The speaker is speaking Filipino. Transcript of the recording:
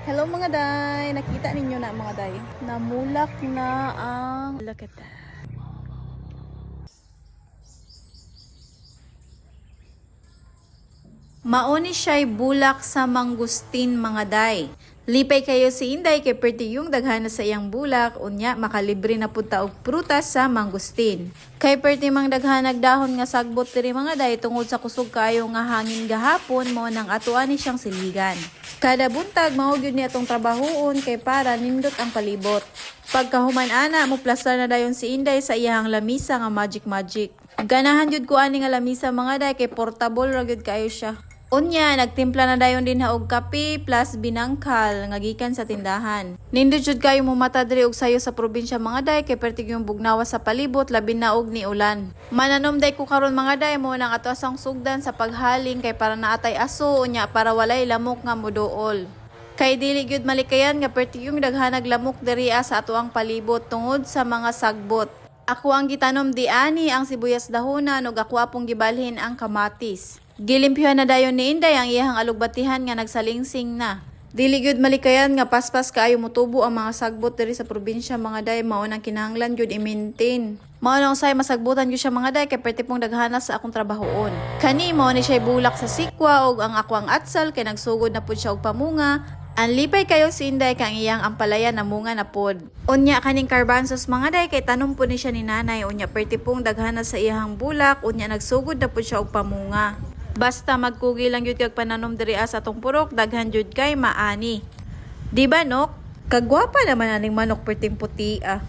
Hello mga day! Nakita ninyo na mga day. Namulak na ang lakata. Mauni siya'y bulak sa mangustin mga day. Lipay kayo si Inday kay perti yung daghana sa iyang bulak, unya makalibre na punta og prutas sa mangustin. Kay perti mang daghanag dahon nga sagbot diri mga day tungod sa kusog kayo nga hangin gahapon mo nang atuan ni siyang siligan. Kada buntag mao gyud ni atong trabahoon kay para nindot ang palibot. Pagkahuman ana mo plastar na dayon si Inday sa iyang lamisa nga magic. Ganahan jud ko ani nga lamisa mga day kay portable ra gyud kayo siya. Unya, nagtimpla na dayon din og kape plus binangkal nga gikan sa tindahan. Nindot jud kayo mo mata diri og sayo sa probinsya mga day kay pertig yung bugnawa sa palibot labi na og ni ulan. Mananom day ko karon mga day mo nang ato asang sugdan sa paghaling kay para naatay aso unya para walay lamok nga moduol. Kay dili gyud malikayan nga pertig yung daghanag lamok diri sa atoang palibot tungod sa mga sagbot. Ako ang gitanom di ani ang sibuyas dahonan ug ako apong gibalhin ang kamatis. Gilimpyuhan na dayon ni Inday ang iyang alugbatihan nga nagsalingsing na. Dili gyud malikayan nga paspas kaayo motubo ang mga sagbot diri sa probinsya mga day mao nang kinahanglan gyud i-maintain. Mao nang usay masagbutan gyud siya mga day kay perti pong daghanas sa akong trabahoon. Kani mao ni siya bulak sa sikwa ug ang akwang atsal kay nagsugod na pud siya og pamunga. Ang lipay kayo si Inday kang iyang ampalaya na munga na pod. Unya kaning karbansos mga day kay tanom po ni siya ni nanay unya perti pong daghanas sa iyang bulak unya nagsugod na pud siya og pamunga. Basta magkugi lang yun kag pananom diri sa atong purok, daghan jud kay maani. Di ba nok? Kagwapa naman aning manok perting puti ah.